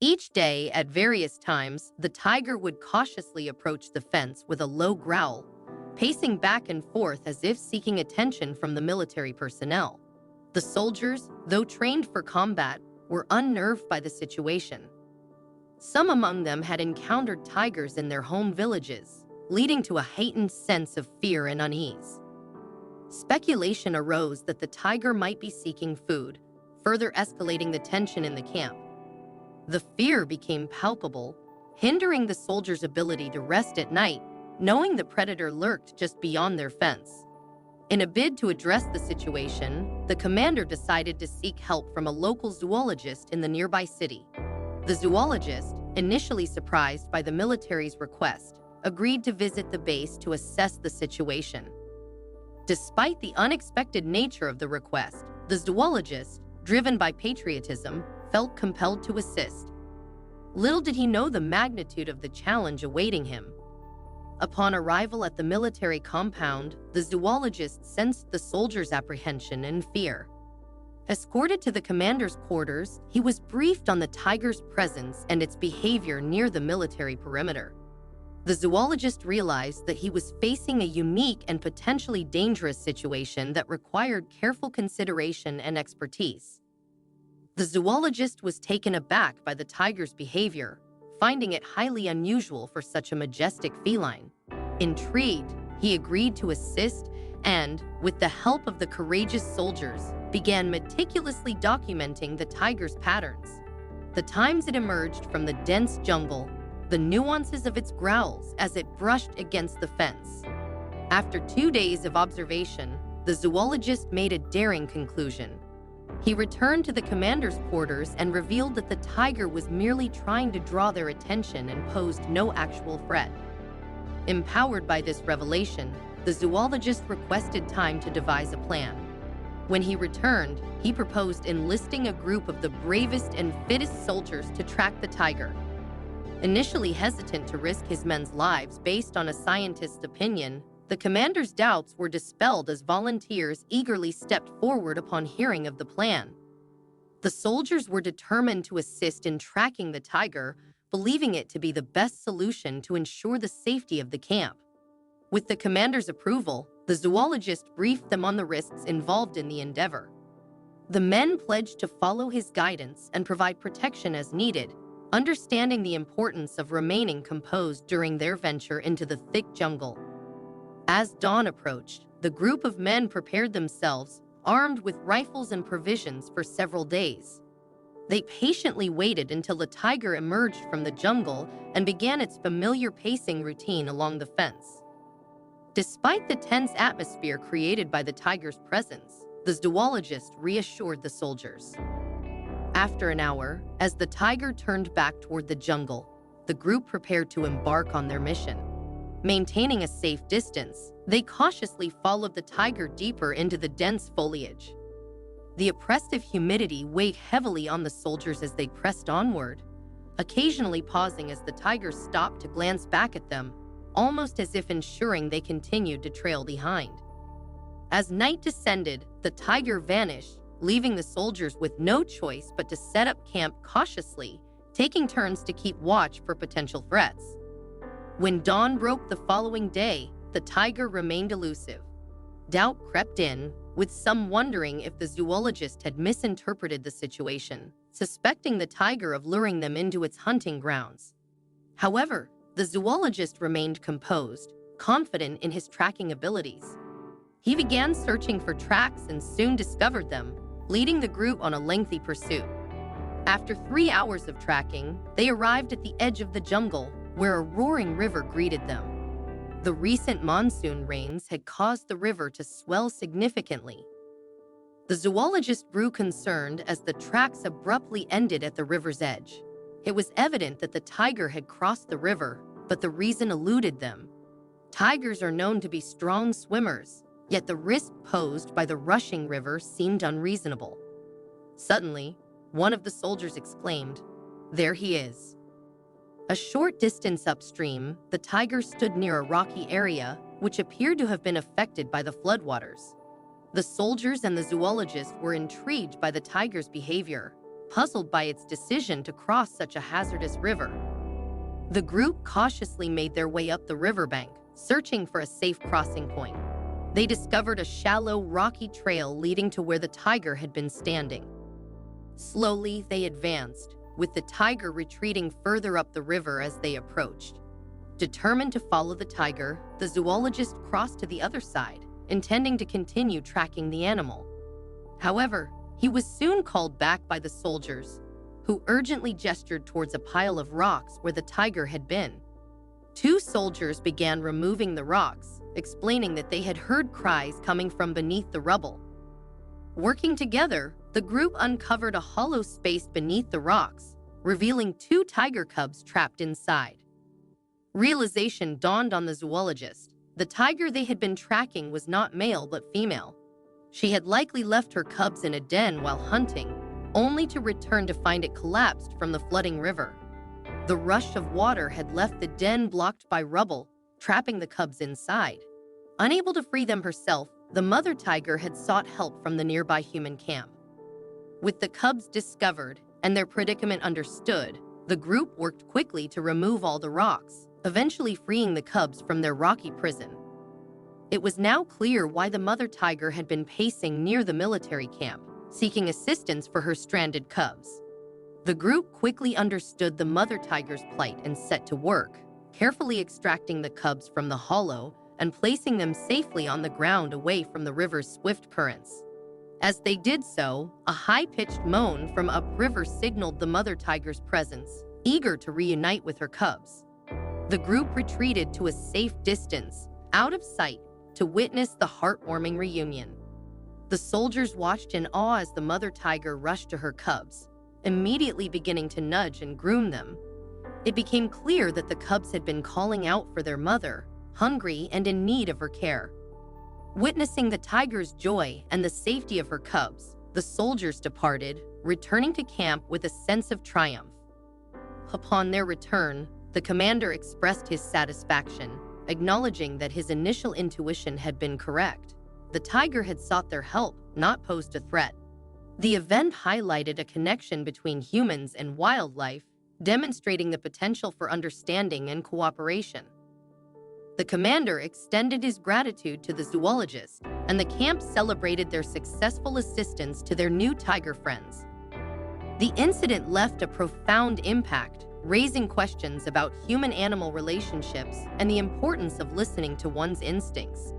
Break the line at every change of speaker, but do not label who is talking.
Each day, at various times, the tiger would cautiously approach the fence with a low growl, pacing back and forth as if seeking attention from the military personnel. The soldiers, though trained for combat, were unnerved by the situation. Some among them had encountered tigers in their home villages, leading to a heightened sense of fear and unease. Speculation arose that the tiger might be seeking food, further escalating the tension in the camp. The fear became palpable, hindering the soldiers' ability to rest at night, knowing the predator lurked just beyond their fence. In a bid to address the situation, the commander decided to seek help from a local zoologist in the nearby city. The zoologist, initially surprised by the military's request, agreed to visit the base to assess the situation. Despite the unexpected nature of the request, the zoologist, driven by patriotism, felt compelled to assist. Little did he know the magnitude of the challenge awaiting him. Upon arrival at the military compound, the zoologist sensed the soldiers' apprehension and fear. Escorted to the commander's quarters, he was briefed on the tiger's presence and its behavior near the military perimeter. The zoologist realized that he was facing a unique and potentially dangerous situation that required careful consideration and expertise. The zoologist was taken aback by the tiger's behavior, finding it highly unusual for such a majestic feline. Intrigued, he agreed to assist and, with the help of the courageous soldiers, began meticulously documenting the tiger's patterns. The times it emerged from the dense jungle, the nuances of its growls as it brushed against the fence. After 2 days of observation, the zoologist made a daring conclusion. He returned to the commander's quarters and revealed that the tiger was merely trying to draw their attention and posed no actual threat. Empowered by this revelation, the zoologist requested time to devise a plan. When he returned, he proposed enlisting a group of the bravest and fittest soldiers to track the tiger. Initially hesitant to risk his men's lives based on a scientist's opinion, the commander's doubts were dispelled as volunteers eagerly stepped forward upon hearing of the plan. The soldiers were determined to assist in tracking the tiger, believing it to be the best solution to ensure the safety of the camp. With the commander's approval, the zoologist briefed them on the risks involved in the endeavor. The men pledged to follow his guidance and provide protection as needed, understanding the importance of remaining composed during their venture into the thick jungle. As dawn approached, the group of men prepared themselves, armed with rifles and provisions for several days. They patiently waited until the tiger emerged from the jungle and began its familiar pacing routine along the fence. Despite the tense atmosphere created by the tiger's presence, the zoologist reassured the soldiers. After an hour, as the tiger turned back toward the jungle, the group prepared to embark on their mission. Maintaining a safe distance, they cautiously followed the tiger deeper into the dense foliage. The oppressive humidity weighed heavily on the soldiers as they pressed onward, occasionally pausing as the tiger stopped to glance back at them, almost as if ensuring they continued to trail behind. As night descended, the tiger vanished, leaving the soldiers with no choice but to set up camp cautiously, taking turns to keep watch for potential threats. When dawn broke the following day, the tiger remained elusive. Doubt crept in, with some wondering if the zoologist had misinterpreted the situation, suspecting the tiger of luring them into its hunting grounds. However, the zoologist remained composed, confident in his tracking abilities. He began searching for tracks and soon discovered them, leading the group on a lengthy pursuit. After 3 hours of tracking, they arrived at the edge of the jungle, where a roaring river greeted them. The recent monsoon rains had caused the river to swell significantly. The zoologist grew concerned as the tracks abruptly ended at the river's edge. It was evident that the tiger had crossed the river, but the reason eluded them. Tigers are known to be strong swimmers, yet the risk posed by the rushing river seemed unreasonable. Suddenly, one of the soldiers exclaimed, "There he is." A short distance upstream, the tiger stood near a rocky area, which appeared to have been affected by the floodwaters. The soldiers and the zoologist were intrigued by the tiger's behavior, puzzled by its decision to cross such a hazardous river. The group cautiously made their way up the riverbank, searching for a safe crossing point. They discovered a shallow, rocky trail leading to where the tiger had been standing. Slowly, they advanced, with the tiger retreating further up the river as they approached. Determined to follow the tiger, the zoologist crossed to the other side, intending to continue tracking the animal. However, he was soon called back by the soldiers, who urgently gestured towards a pile of rocks where the tiger had been. Two soldiers began removing the rocks, explaining that they had heard cries coming from beneath the rubble. Working together, the group uncovered a hollow space beneath the rocks, revealing two tiger cubs trapped inside. Realization dawned on the zoologist. The tiger they had been tracking was not male but female. She had likely left her cubs in a den while hunting, only to return to find it collapsed from the flooding river. The rush of water had left the den blocked by rubble, trapping the cubs inside. Unable to free them herself, the mother tiger had sought help from the nearby human camp. With the cubs discovered and their predicament understood, the group worked quickly to remove all the rocks, eventually freeing the cubs from their rocky prison. It was now clear why the mother tiger had been pacing near the military camp, seeking assistance for her stranded cubs. The group quickly understood the mother tiger's plight and set to work, carefully extracting the cubs from the hollow and placing them safely on the ground away from the river's swift currents. As they did so, a high-pitched moan from upriver signaled the mother tiger's presence, eager to reunite with her cubs. The group retreated to a safe distance, out of sight, to witness the heartwarming reunion. The soldiers watched in awe as the mother tiger rushed to her cubs, immediately beginning to nudge and groom them. It became clear that the cubs had been calling out for their mother, hungry and in need of her care. Witnessing the tiger's joy and the safety of her cubs, the soldiers departed, returning to camp with a sense of triumph. Upon their return, the commander expressed his satisfaction, acknowledging that his initial intuition had been correct. The tiger had sought their help, not posed a threat. The event highlighted a connection between humans and wildlife, demonstrating the potential for understanding and cooperation. The commander extended his gratitude to the zoologist, and the camp celebrated their successful assistance to their new tiger friends. The incident left a profound impact, raising questions about human-animal relationships and the importance of listening to one's instincts.